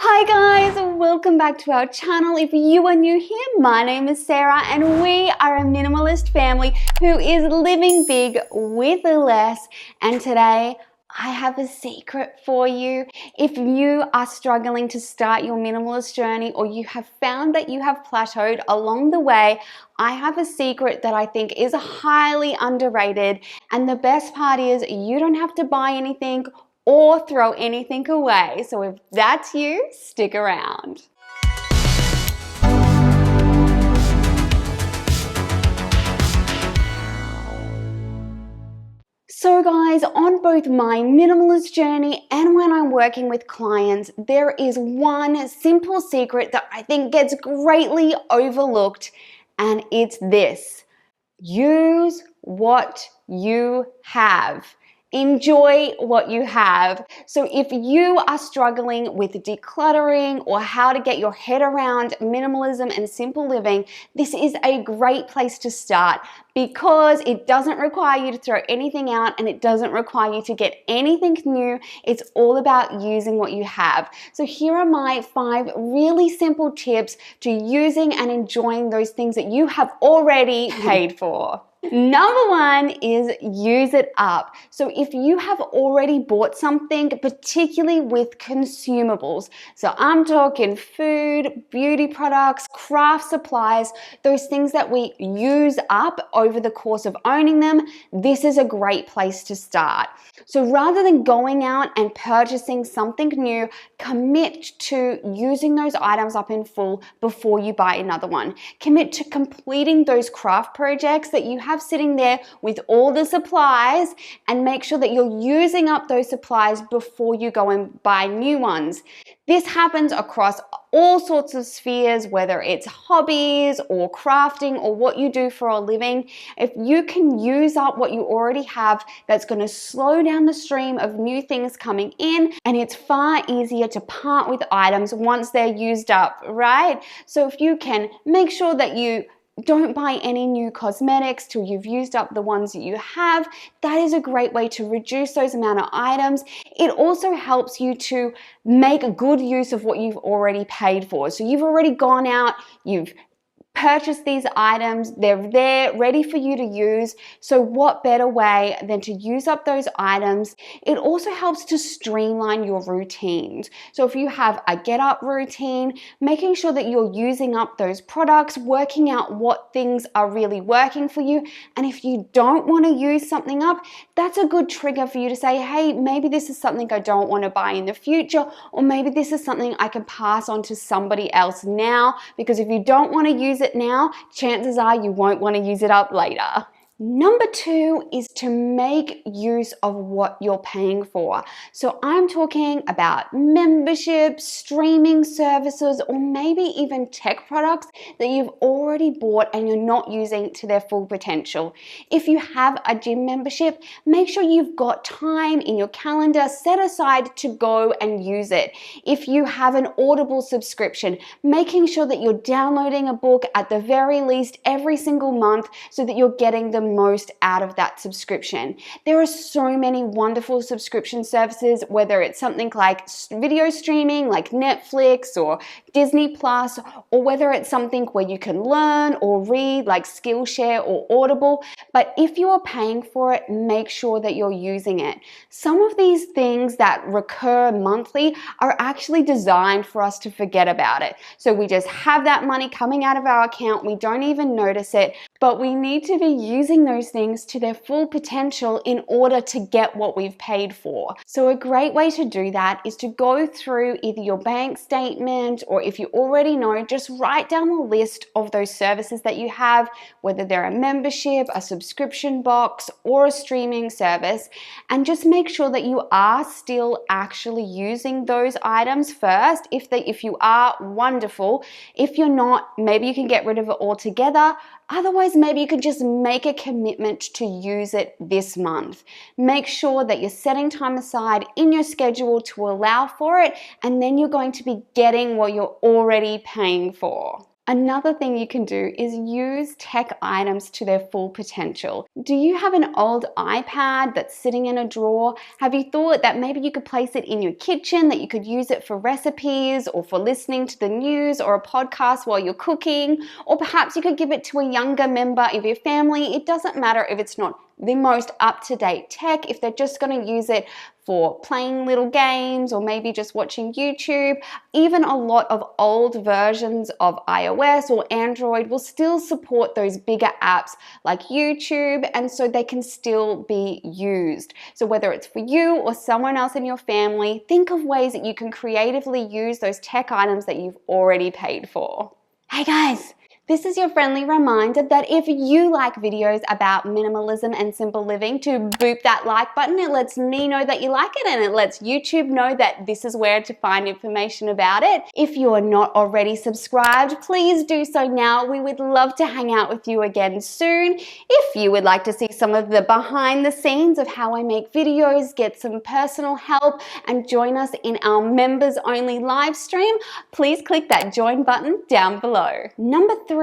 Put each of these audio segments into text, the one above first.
Hi guys, welcome back to our channel. If you are new here, my name is Sarah and we are a minimalist family who is living big with less. And today I have a secret for you. If you are struggling to start your minimalist journey or you have found that you have plateaued along the way, I have a secret that I think is highly underrated. And the best part is you don't have to buy anything or throw anything away. So if that's you, stick around. So guys, on both my minimalist journey and when I'm working with clients, there is one simple secret that I think gets greatly overlooked, and it's this: use what you have. Enjoy what you have. So if you are struggling with decluttering or how to get your head around minimalism and simple living, this is a great place to start because it doesn't require you to throw anything out and it doesn't require you to get anything new. It's all about using what you have. So here are my 5 really simple tips to using and enjoying those things that you have already paid for. Number 1 is use it up. So if you have already bought something, particularly with consumables, so I'm talking food, beauty products, craft supplies, those things that we use up over the course of owning them, this is a great place to start. So rather than going out and purchasing something new, commit to using those items up in full before you buy another one. Commit to completing those craft projects that you have sitting there with all the supplies, and make sure that you're using up those supplies before you go and buy new ones. This happens across all sorts of spheres, whether it's hobbies or crafting or what you do for a living. If you can use up what you already have, that's going to slow down the stream of new things coming in, and it's far easier to part with items once they're used up, right? So if you can make sure that you don't buy any new cosmetics till you've used up the ones that you have, that is a great way to reduce those amount of items. It also helps you to make a good use of what you've already paid for. So you've already gone out, you've purchase these items, they're there ready for you to use. So what better way than to use up those items? It also helps to streamline your routines. So if you have a get up routine, making sure that you're using up those products, working out what things are really working for you. And if you don't want to use something up, that's a good trigger for you to say, hey, maybe this is something I don't want to buy in the future, or maybe this is something I can pass on to somebody else now, because if you don't want to use it now, chances are you won't want to use it up later. Number 2 is to make use of what you're paying for. So I'm talking about memberships, streaming services, or maybe even tech products that you've already bought and you're not using to their full potential. If you have a gym membership, make sure you've got time in your calendar set aside to go and use it. If you have an Audible subscription, making sure that you're downloading a book at the very least every single month so that you're getting the most out of that subscription. There are so many wonderful subscription services, whether it's something like video streaming like Netflix or Disney Plus, or whether it's something where you can learn or read like Skillshare or Audible. But if you are paying for it, make sure that you're using it. Some of these things that recur monthly are actually designed for us to forget about it. So we just have that money coming out of our account, we don't even notice it, but we need to be using those things to their full potential in order to get what we've paid for. So a great way to do that is to go through either your bank statement, or if you already know, just write down a list of those services that you have, whether they're a membership, a subscription box, or a streaming service, and just make sure that you are still actually using those items first. If you are, wonderful. If you're not, maybe you can get rid of it altogether. Otherwise, maybe you could just make a commitment to use it this month. Make sure that you're setting time aside in your schedule to allow for it, and then you're going to be getting what you're already paying for. Another thing you can do is use tech items to their full potential. Do you have an old iPad that's sitting in a drawer? Have you thought that maybe you could place it in your kitchen, that you could use it for recipes or for listening to the news or a podcast while you're cooking? Or perhaps you could give it to a younger member of your family. It doesn't matter if it's not the most up-to-date tech, if they're just going to use it for playing little games or maybe just watching YouTube. Even a lot of old versions of iOS or Android will still support those bigger apps like YouTube, and so they can still be used. So whether it's for you or someone else in your family, think of ways that you can creatively use those tech items that you've already paid for. Hey guys! This is your friendly reminder that if you like videos about minimalism and simple living, to boop that like button. It lets me know that you like it, and it lets YouTube know that this is where to find information about it. If you are not already subscribed, please do so now. We would love to hang out with you again soon. If you would like to see some of the behind the scenes of how I make videos, get some personal help, and join us in our members only live stream, please click that join button down below. Number 3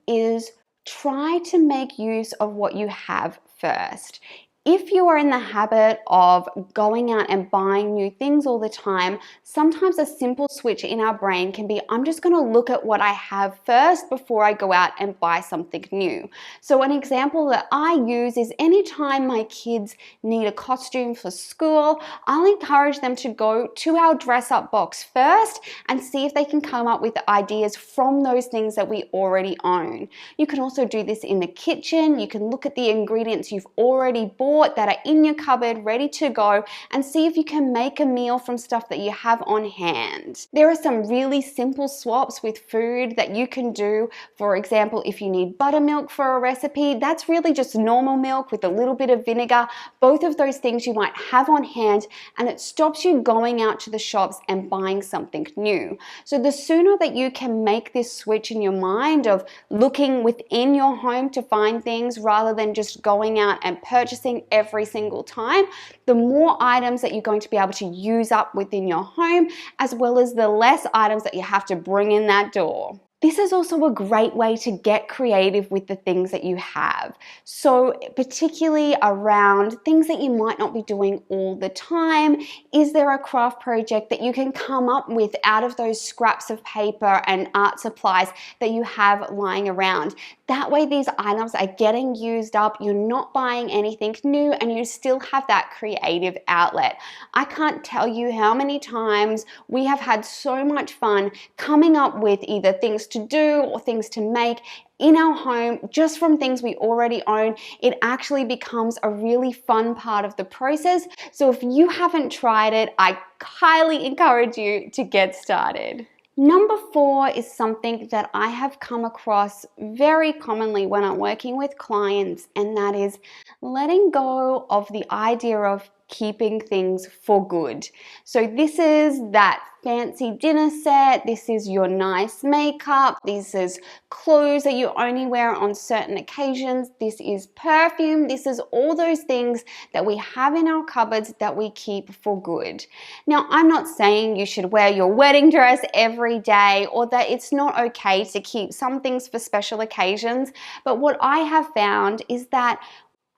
is try to make use of what you have first. If you are in the habit of going out and buying new things all the time, sometimes a simple switch in our brain can be, I'm just going to look at what I have first before I go out and buy something new. So an example that I use is anytime my kids need a costume for school, I'll encourage them to go to our dress up box first and see if they can come up with ideas from those things that we already own. You can also do this in the kitchen. You can look at the ingredients you've already bought that are in your cupboard ready to go and see if you can make a meal from stuff that you have on hand. There are some really simple swaps with food that you can do. For example, if you need buttermilk for a recipe, that's really just normal milk with a little bit of vinegar. Both of those things you might have on hand, and it stops you going out to the shops and buying something new. So the sooner that you can make this switch in your mind of looking within your home to find things rather than just going out and purchasing every single time, the more items that you're going to be able to use up within your home, as well as the less items that you have to bring in that door. This is also a great way to get creative with the things that you have. So particularly around things that you might not be doing all the time, is there a craft project that you can come up with out of those scraps of paper and art supplies that you have lying around? That way these items are getting used up, you're not buying anything new, and you still have that creative outlet. I can't tell you how many times we have had so much fun coming up with either things to do or things to make in our home just from things we already own. It actually becomes a really fun part of the process. So if you haven't tried it, I highly encourage you to get started. Number 4 is something that I have come across very commonly when I'm working with clients, and that is letting go of the idea of keeping things for good. So this is that fancy dinner set, this is your nice makeup, this is clothes that you only wear on certain occasions, this is perfume, this is all those things that we have in our cupboards that we keep for good. Now, I'm not saying you should wear your wedding dress every day or that it's not okay to keep some things for special occasions, but what I have found is that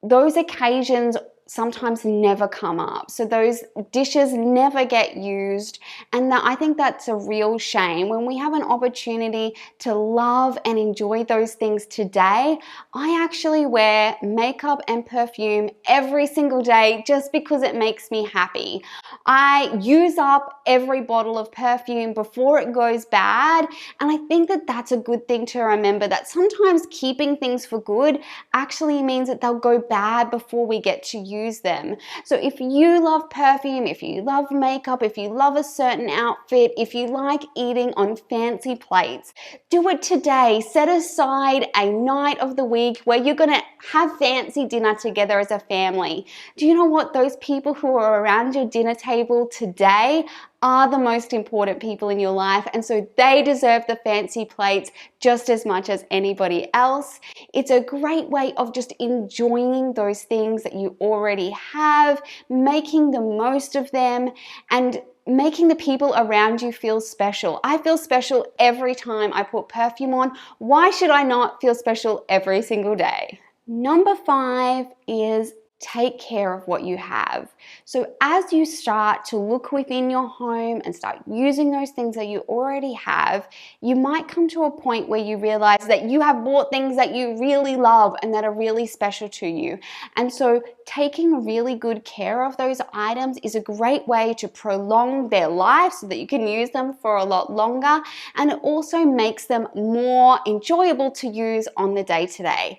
those occasions sometimes never come up. So those dishes never get used, and I think that's a real shame. When we have an opportunity to love and enjoy those things today, I actually wear makeup and perfume every single day just because it makes me happy. I use up every bottle of perfume before it goes bad, and I think that that's a good thing to remember, that sometimes keeping things for good actually means that they'll go bad before we get to use them. So if you love perfume, if you love makeup, if you love a certain outfit, if you like eating on fancy plates, do it today. Set aside a night of the week where you're gonna have fancy dinner together as a family. Do you know what? Those people who are around your dinner table today are the most important people in your life, and so they deserve the fancy plates just as much as anybody else. It's a great way of just enjoying those things that you already have, making the most of them, and making the people around you feel special. I feel special every time I put perfume on. Why should I not feel special every single day? Number 5 is take care of what you have. So as you start to look within your home and start using those things that you already have, you might come to a point where you realize that you have bought things that you really love and that are really special to you. And so taking really good care of those items is a great way to prolong their life so that you can use them for a lot longer, and it also makes them more enjoyable to use on the day-to-day.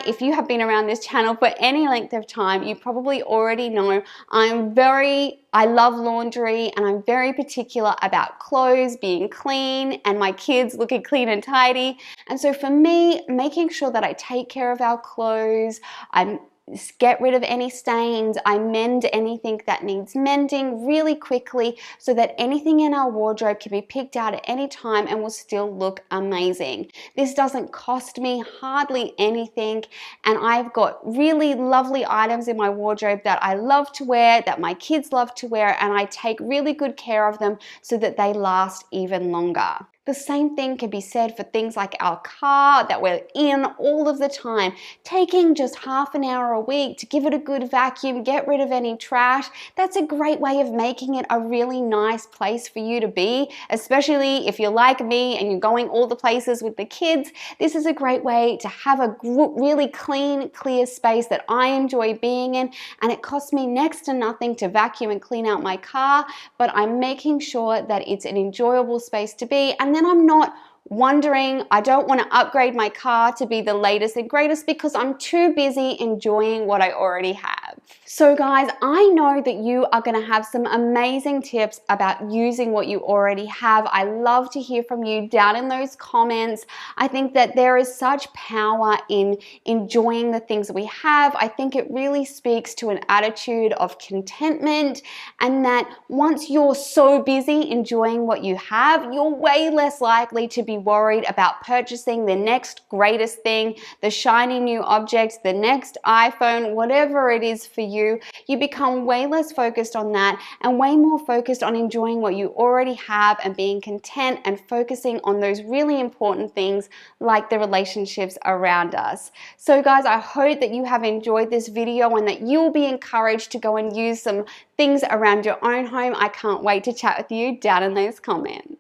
If you have been around this channel for any length of time, you probably already know I love laundry, and I'm very particular about clothes being clean and my kids looking clean and tidy. And so for me, making sure that I take care of our clothes, I get rid of any stains, I mend anything that needs mending really quickly so that anything in our wardrobe can be picked out at any time and will still look amazing. This doesn't cost me hardly anything, and I've got really lovely items in my wardrobe that I love to wear, that my kids love to wear, and I take really good care of them so that they last even longer. The same thing can be said for things like our car that we're in all of the time. Taking just half an hour a week to give it a good vacuum, get rid of any trash, that's a great way of making it a really nice place for you to be, especially if you're like me and you're going all the places with the kids. This is a great way to have a really clean, clear space that I enjoy being in, and it costs me next to nothing to vacuum and clean out my car, but I'm making sure that it's an enjoyable space to be, and then I'm not wondering, I don't want to upgrade my car to be the latest and greatest because I'm too busy enjoying what I already have. So guys, I know that you are going to have some amazing tips about using what you already have. I love to hear from you down in those comments. I think that there is such power in enjoying the things that we have. I think it really speaks to an attitude of contentment, and that once you're so busy enjoying what you have, you're way less likely to be worried about purchasing the next greatest thing, the shiny new object, the next iPhone, whatever it is for you. You become way less focused on that and way more focused on enjoying what you already have and being content and focusing on those really important things like the relationships around us. So guys, I hope that you have enjoyed this video and that you'll be encouraged to go and use some things around your own home. I can't wait to chat with you down in those comments.